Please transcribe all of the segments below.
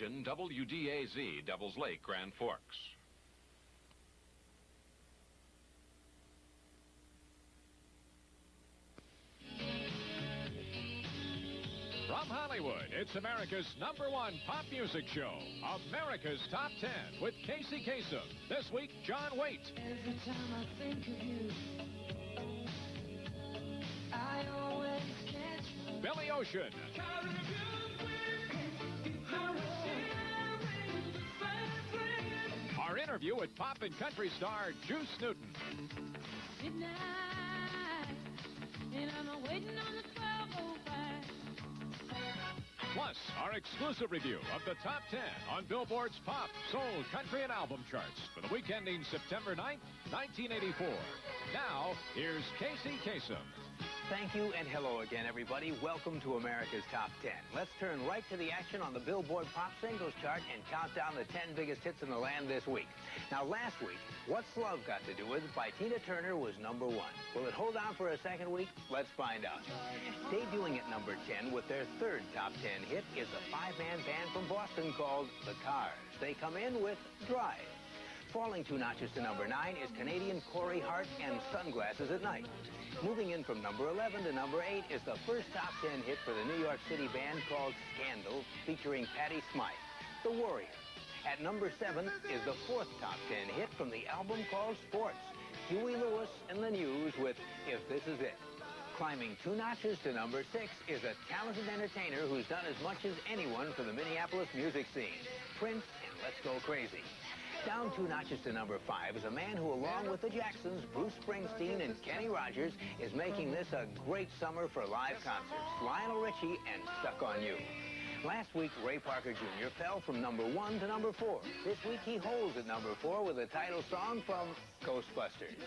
WDAZ, Devils Lake, Grand Forks. From Hollywood, it's America's #1 pop music show, America's Top 10 with Casey Kasem. This week, John Waite. Every time I think of you, I always catch Billy Ocean. Our interview with pop and country star Juice Newton. midnight, and I'm waiting on the 12:05. Plus, our exclusive review of the Top 10 on Billboard's Pop, Soul, Country, and Album charts for the week ending September 9th, 1984. Now, here's Casey Kasem. Thank you, and hello again, everybody. Welcome to America's Top 10. Let's turn right to the action on the Billboard Pop Singles Chart and count down the 10 biggest hits in the land this week. Now, last week, What's Love Got to Do With It by Tina Turner was #1. Will it hold on for a second week? Let's find out. Debuting at number 10 with their third Top 10 hit is a 5-man band from Boston called The Cars. They come in with Drive. Falling 2 notches to number 9 is Canadian Corey Hart and Sunglasses at Night. Moving in from number 11 to number 8 is the first Top 10 hit for the New York City band called Scandal, featuring Patti Smythe, The Warrior. At number 7 is the fourth Top 10 hit from the album called Sports, Huey Lewis and the News with If This Is It. Climbing 2 notches to number 6 is a talented entertainer who's done as much as anyone for the Minneapolis music scene, Prince and Let's Go Crazy. Down 2 notches to number 5 is a man who, along with the Jacksons, Bruce Springsteen, and Kenny Rogers, is making this a great summer for live concerts. Lionel Richie and Stuck on You. Last week, Ray Parker Jr. fell from number 1 to number 4. This week, he holds at number 4 with a title song from Ghostbusters.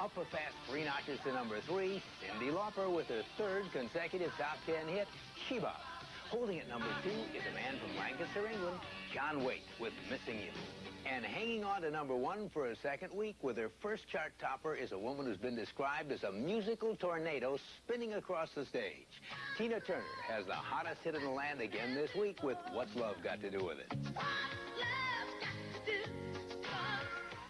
Up a fast 3 notches to number 3, Cyndi Lauper with her third consecutive Top 10 hit, Sheba. Holding at number 2 is a man from Lancaster, England, John Waite with Missing You. And hanging on to number 1 for a second week with her first chart topper is a woman who's been described as a musical tornado spinning across the stage. Tina Turner has the hottest hit in the land again this week with What's Love Got to Do With It.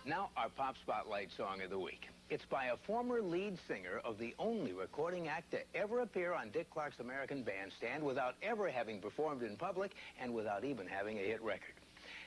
Now, our Pop Spotlight Song of the Week. It's by a former lead singer of the only recording act to ever appear on Dick Clark's American Bandstand without ever having performed in public and without even having a hit record.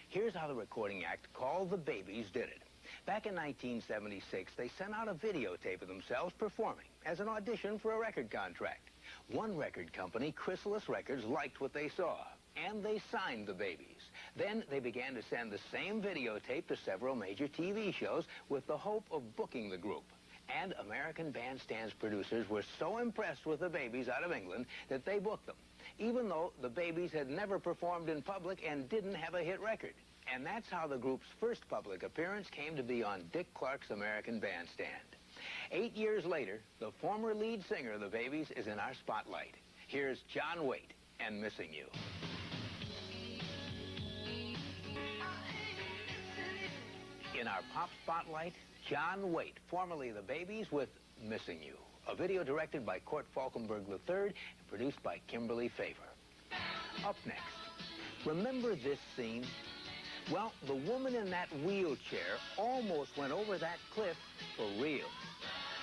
Here's how the recording act called The Babies did it. Back in 1976, they sent out a videotape of themselves performing as an audition for a record contract. One record company, Chrysalis Records, liked what they saw, and they signed The Babies. Then they began to send the same videotape to several major TV shows with the hope of booking the group. And American Bandstand's producers were so impressed with The Babies out of England that they booked them, even though The Babies had never performed in public and didn't have a hit record. And that's how the group's first public appearance came to be on Dick Clark's American Bandstand. 8 years later, the former lead singer of The Babies is in our spotlight. Here's John Waite and Missing You. In our Pop Spotlight, John Waite, formerly The Babies with Missing You. A video directed by Court Falkenberg III and produced by Kimberly Favor. Up next, remember this scene? Well, the woman in that wheelchair almost went over that cliff for real.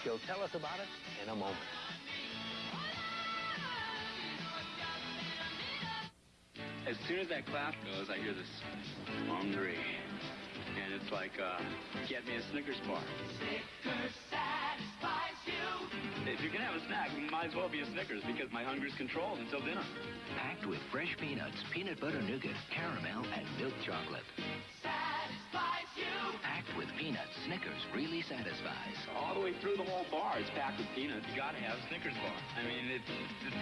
She'll tell us about it in a moment. As soon as that clap goes, I hear this hungry. And it's like, get me a Snickers bar. Snickers satisfies you. If you're going to have a snack, it might as well be a Snickers because my hunger's controlled until dinner. Packed with fresh peanuts, peanut butter nougat, caramel, and milk chocolate. Satisfies you. Packed with peanuts, Snickers really satisfies. All the way through the whole bar is packed with peanuts. You got to have a Snickers bar. I mean, it's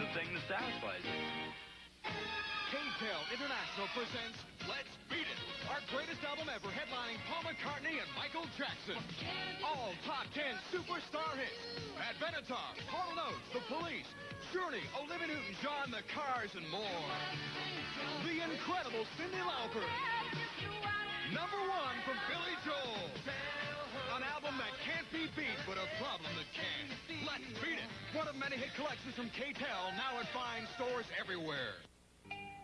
the thing that satisfies you. K-Tel International presents Let's Beat It, our greatest album ever, headlining Paul McCartney and Michael Jackson. All top 10 superstar hits. Pat Benatar, Hall & Oates, The Police, Journey, Olivia Newton-John, The Cars, and more. The incredible Cyndi Lauper. Number 1 from Billy Joel. An album that can't be beat, but a problem that can. Let's Beat It. One of many hit collections from K-Tel, now at fine stores everywhere.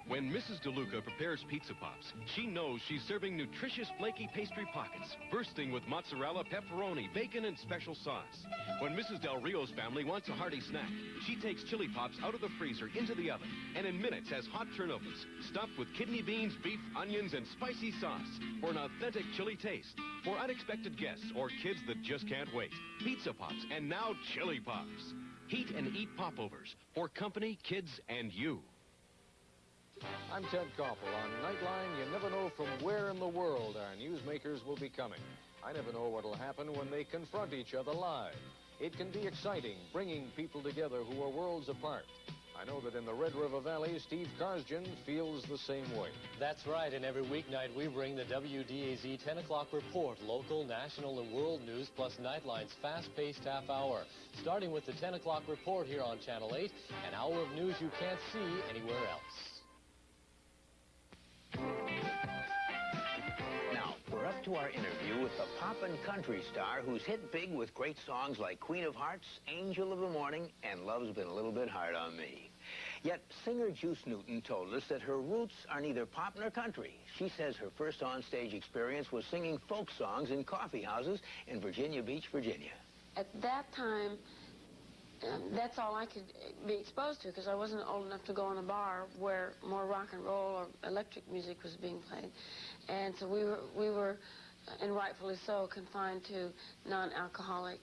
When Mrs. DeLuca prepares Pizza Pops, she knows she's serving nutritious flaky pastry pockets, bursting with mozzarella, pepperoni, bacon, and special sauce. When Mrs. Del Rio's family wants a hearty snack, she takes chili pops out of the freezer into the oven, and in minutes has hot turnovas, stuffed with kidney beans, beef, onions, and spicy sauce for an authentic chili taste. For unexpected guests or kids that just can't wait, Pizza Pops, and now Chili Pops. Heat and eat popovers for company, kids, and you. I'm Ted Koppel. On Nightline, you never know from where in the world our newsmakers will be coming. I never know what will happen when they confront each other live. It can be exciting, bringing people together who are worlds apart. I know that in the Red River Valley, Steve Karsjan feels the same way. That's right, and every weeknight we bring the WDAZ 10 o'clock report, local, national, and world news, plus Nightline's fast-paced half hour. Starting with the 10 o'clock report here on Channel 8, an hour of news you can't see anywhere else. Now, we're up to our interview with the pop and country star who's hit big with great songs like Queen of Hearts, Angel of the Morning, and Love's Been a Little Bit Hard on Me. Yet, singer Juice Newton told us that her roots are neither pop nor country. She says her first on-stage experience was singing folk songs in coffee houses in Virginia Beach, Virginia. At that time, that's all I could be exposed to, because I wasn't old enough to go in a bar where more rock and roll or electric music was being played. And so we were, and rightfully so, confined to non-alcoholic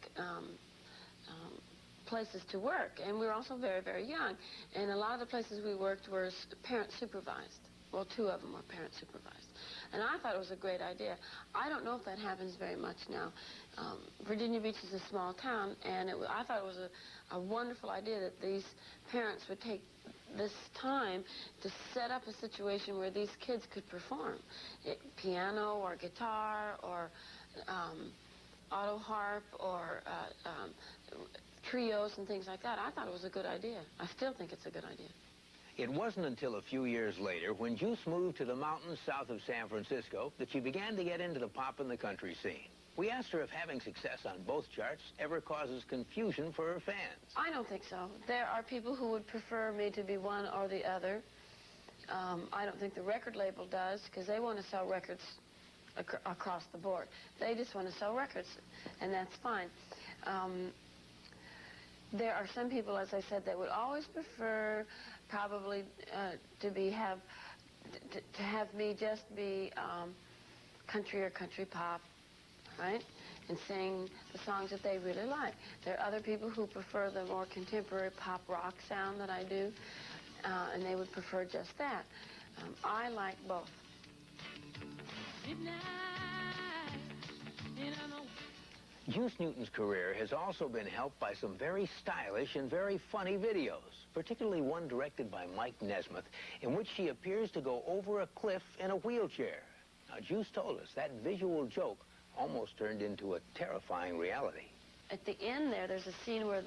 places to work. And we were also very, very young. And a lot of the places we worked were parent supervised. Well, 2 of them were parent supervised. And I thought it was a great idea. I don't know if that happens very much now. Virginia Beach is a small town, and I thought it was a wonderful idea that these parents would take this time to set up a situation where these kids could perform. Piano or guitar or auto harp or trios and things like that. I thought it was a good idea. I still think it's a good idea. It wasn't until a few years later, when Juice moved to the mountains south of San Francisco, that she began to get into the pop and the country scene. We asked her if having success on both charts ever causes confusion for her fans. I don't think so. There are people who would prefer me to be one or the other. I don't think the record label does, because they want to sell records across the board. They just want to sell records, and that's fine. There are some people, as I said, that would always prefer probably to have me just be country or country pop, right? And sing the songs that they really like. There are other people who prefer the more contemporary pop rock sound that I do, and they would prefer just that. I like both. Juice Newton's career has also been helped by some very stylish and very funny videos, particularly one directed by Mike Nesmith, in which she appears to go over a cliff in a wheelchair. Now, Juice told us that visual joke almost turned into a terrifying reality. At the end there's a scene where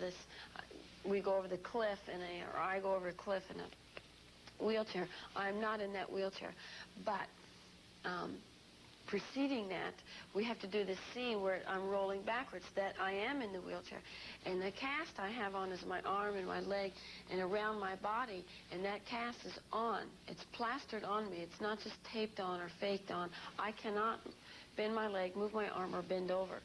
we go over the cliff, or I go over a cliff in a wheelchair. I'm not in that wheelchair, but preceding that, we have to do this scene where I'm rolling backwards, that I am in the wheelchair. And the cast I have on is my arm and my leg and around my body, and that cast is on. It's plastered on me. It's not just taped on or faked on. I cannot bend my leg, move my arm, or bend over.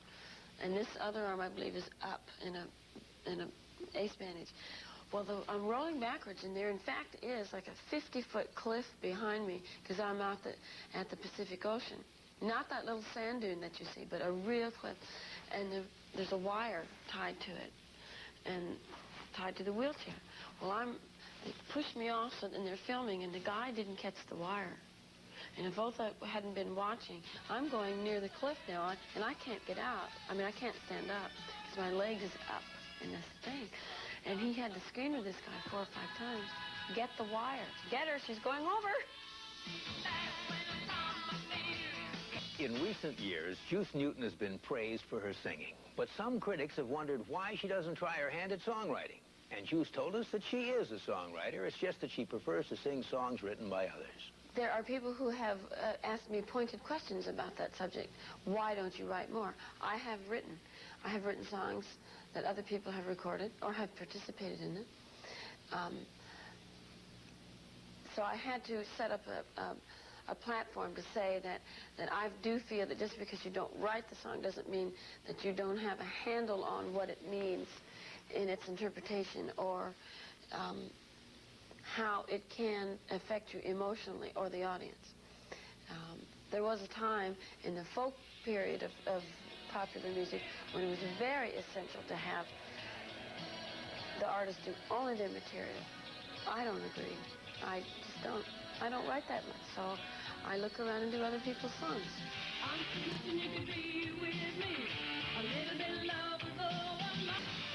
And this other arm, I believe, is up in a ace bandage. Well, I'm rolling backwards, and there, in fact, is like a 50-foot cliff behind me, because I'm out at the Pacific Ocean. Not that little sand dune that you see, but a real cliff. And there's a wire tied to it, and tied to the wheelchair. Well, they pushed me off, and they're filming, and the guy didn't catch the wire. And if both I hadn't been watching, I'm going near the cliff now, and I can't get out. I mean, I can't stand up, because my leg is up in this thing. And he had to scream to this guy 4 or 5 times, "Get the wire. Get her, she's going over." In recent years, Juice Newton has been praised for her singing, but some critics have wondered why she doesn't try her hand at songwriting. And Juice told us that she is a songwriter. It's just that she prefers to sing songs written by others. There are people who have asked me pointed questions about that subject. Why don't you write more? I have written songs that other people have recorded or have participated in them. So I had to set up a platform to say that I do feel that just because you don't write the song doesn't mean that you don't have a handle on what it means in its interpretation or how it can affect you emotionally or the audience. There was a time in the folk period of popular music when it was very essential to have the artist do only their material. I don't agree. I just don't. I don't write that much, so I look around and do other people's songs.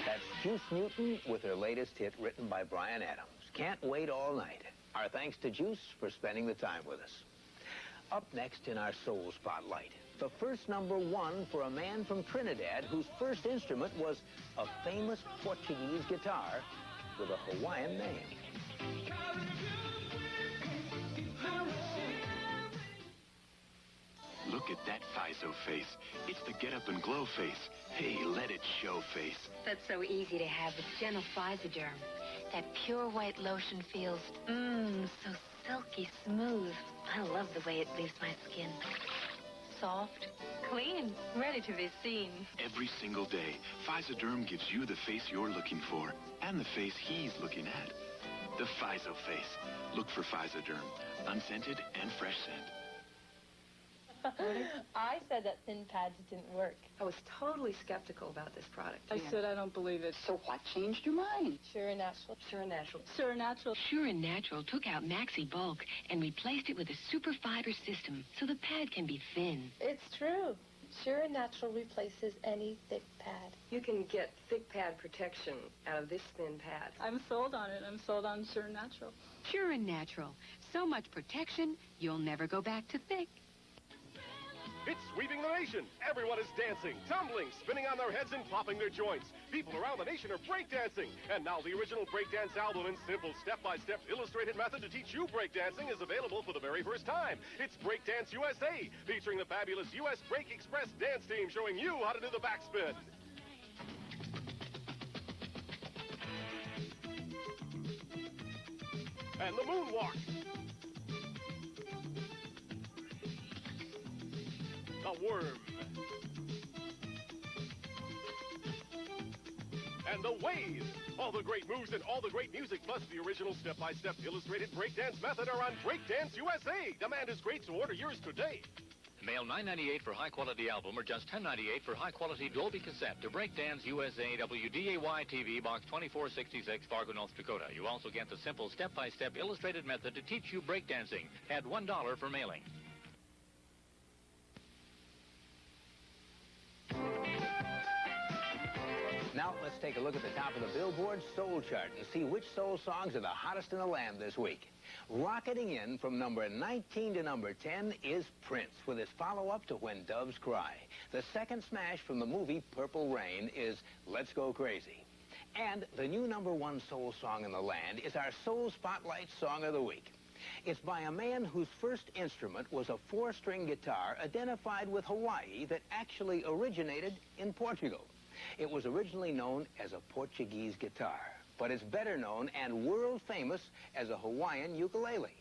That's Juice Newton with her latest hit written by Bryan Adams. Can't Wait All Night. Our thanks to Juice for spending the time with us. Up next in our Soul Spotlight, the first #1 for a man from Trinidad whose first instrument was a famous Portuguese guitar with a Hawaiian name. Look at that FISO face. It's the get up and glow face. Hey, let it show face. That's so easy to have with Gentle Physoderm. That pure white lotion feels, so silky smooth. I love the way it leaves my skin. Soft, clean, ready to be seen. Every single day, Physoderm gives you the face you're looking for and the face he's looking at. The FISO face. Look for Physoderm. Unscented and fresh scent. I said that thin pads didn't work. I was totally skeptical about this product. I said I don't believe it. So what changed your mind? Sure and Natural. Sure and Natural. Sure and Natural. Sure and Natural took out Maxi Bulk and replaced it with a super fiber system so the pad can be thin. It's true. Sure and Natural replaces any thick pad. You can get thick pad protection out of this thin pad. I'm sold on it. I'm sold on Sure and Natural. Sure and Natural. So much protection, you'll never go back to thick. It's sweeping the nation. Everyone is dancing, tumbling, spinning on their heads and popping their joints. People around the nation are breakdancing. And now the original breakdance album in simple step-by-step illustrated method to teach you breakdancing is available for the very first time. It's Breakdance USA, featuring the fabulous US Break Express dance team showing you how to do the backspin. And the moonwalk. A worm. And the wave. All the great moves and all the great music, plus the original step-by-step illustrated breakdance method are on Breakdance USA. Demand is great, so order yours today. Mail $9.98 for high-quality album or just $10.98 for high-quality Dolby cassette to Breakdance USA, WDAY-TV, Box 2466, Fargo, North Dakota. You also get the simple step-by-step illustrated method to teach you breakdancing. Add $1 for mailing. Now, let's take a look at the top of the Billboard Soul Chart and see which soul songs are the hottest in the land this week. Rocketing in from number 19 to number 10 is Prince with his follow-up to When Doves Cry. The second smash from the movie Purple Rain is Let's Go Crazy. And the new #1 soul song in the land is our Soul Spotlight Song of the Week. It's by a man whose first instrument was a 4-string guitar identified with Hawaii that actually originated in Portugal. It was originally known as a Portuguese guitar, but it's better known and world famous as a Hawaiian ukulele.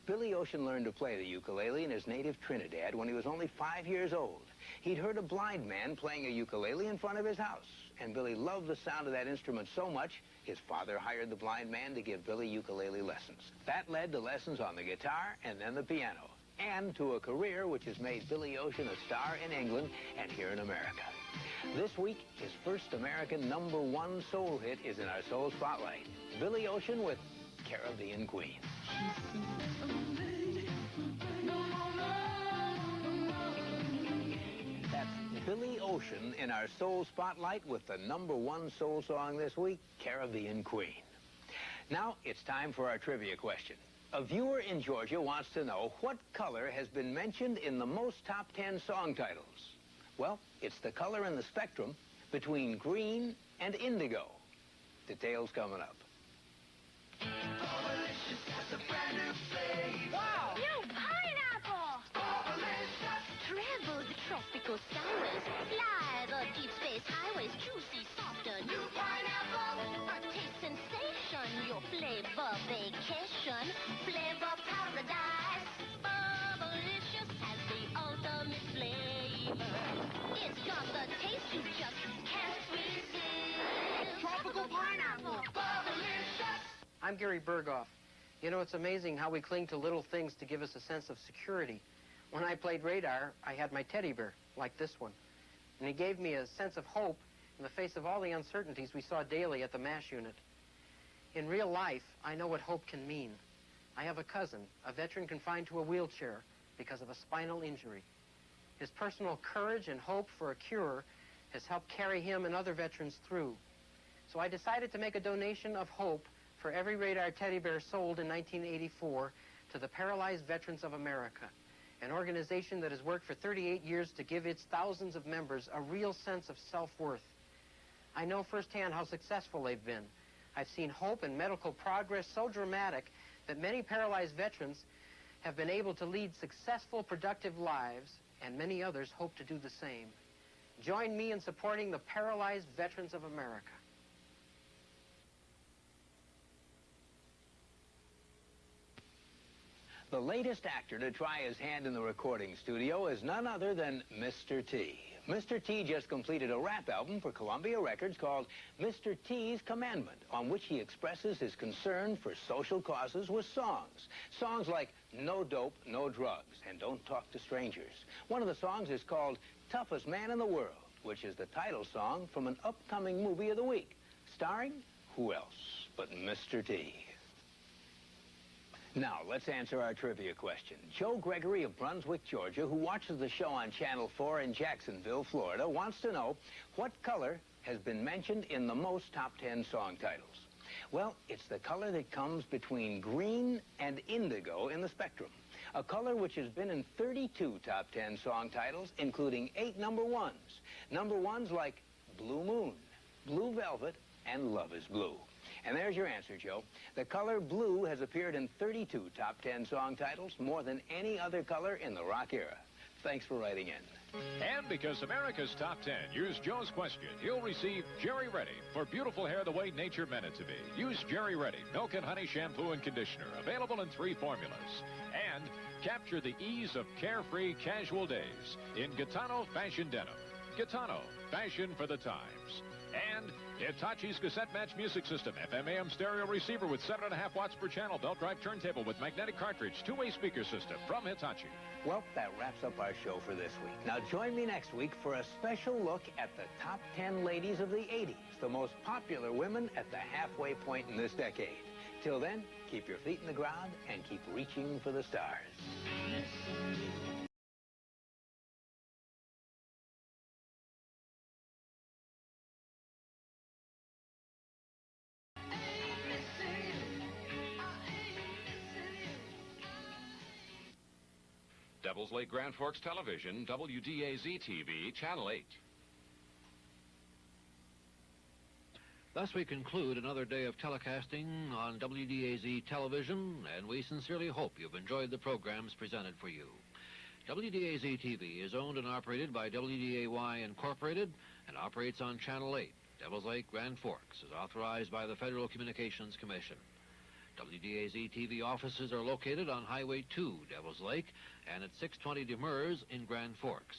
Billy Ocean learned to play the ukulele in his native Trinidad when he was only 5 years old. He'd heard a blind man playing a ukulele in front of his house, and Billy loved the sound of that instrument so much, his father hired the blind man to give Billy ukulele lessons. That led to lessons on the guitar and then the piano, and to a career which has made Billy Ocean a star in England and here in America. This week, his first American #1 soul hit is in our Soul Spotlight. Billy Ocean with Caribbean Queen. That's Billy Ocean in our Soul Spotlight with the #1 soul song this week, Caribbean Queen. Now, it's time for our trivia question. A viewer in Georgia wants to know what color has been mentioned in the most top 10 song titles. Well, it's the color in the spectrum between green and indigo. Details coming up. Wow! New pineapple! Travel the tropical skyway. Fly the deep space highways. Juicy, softer, new pineapple. A taste sensation, your flavor vacation. Flavor paradise. Bubblicious has the ultimate flavor. It's got the taste you just can't resist. Tropical pineapple. Bubblicious. I'm Gary Berghoff. You know, it's amazing how we cling to little things to give us a sense of security. When I played radar, I had my teddy bear, like this one. And he gave me a sense of hope in the face of all the uncertainties we saw daily at the MASH unit. In real life, I know what hope can mean. I have a cousin, a veteran confined to a wheelchair because of a spinal injury. His personal courage and hope for a cure has helped carry him and other veterans through. So I decided to make a donation of hope for every radar teddy bear sold in 1984 to the Paralyzed Veterans of America, an organization that has worked for 38 years to give its thousands of members a real sense of self-worth. I know firsthand how successful they've been. I've seen hope and medical progress so dramatic that many paralyzed veterans have been able to lead successful, productive lives, and many others hope to do the same. Join me in supporting the Paralyzed Veterans of America. The latest actor to try his hand in the recording studio is none other than Mr. T. Mr. T just completed a rap album for Columbia Records called Mr. T's Commandment, on which he expresses his concern for social causes with songs. Songs like No Dope, No Drugs, and Don't Talk to Strangers. One of the songs is called Toughest Man in the World, which is the title song from an upcoming movie of the week, starring who else but Mr. T. Now, let's answer our trivia question. Joe Gregory of Brunswick, Georgia, who watches the show on Channel 4 in Jacksonville, Florida, wants to know what color has been mentioned in the most top 10 song titles. Well, it's the color that comes between green and indigo in the spectrum, a color which has been in 32 top 10 song titles, including 8 number ones. Number ones like Blue Moon, Blue Velvet, and Love is Blue. And there's your answer, Joe. The color blue has appeared in 32 top 10 song titles, more than any other color in the rock era. Thanks for writing in. And because America's Top 10 used Joe's question, you'll receive Jerry Ready for beautiful hair the way nature meant it to be. Use Jerry Ready Milk and Honey Shampoo and Conditioner, available in 3 formulas. And capture the ease of carefree casual days in Gitano Fashion Denim. Gitano, fashion for the times. And Hitachi's cassette match music system, FM/AM stereo receiver with 7.5 watts per channel, belt drive turntable with magnetic cartridge, 2-way speaker system from Hitachi. Well, that wraps up our show for this week. Now join me next week for a special look at the top 10 ladies of the 80s, the most popular women at the halfway point in this decade. Till then, keep your feet in the ground and keep reaching for the stars. Devils Lake Grand Forks Television, WDAZ-TV, Channel 8. Thus we conclude another day of telecasting on WDAZ Television, and we sincerely hope you've enjoyed the programs presented for you. WDAZ-TV is owned and operated by WDAY Incorporated and operates on Channel 8. Devils Lake Grand Forks is authorized by the Federal Communications Commission. WDAZ-TV offices are located on Highway 2, Devils Lake, and at 620 Demers in Grand Forks.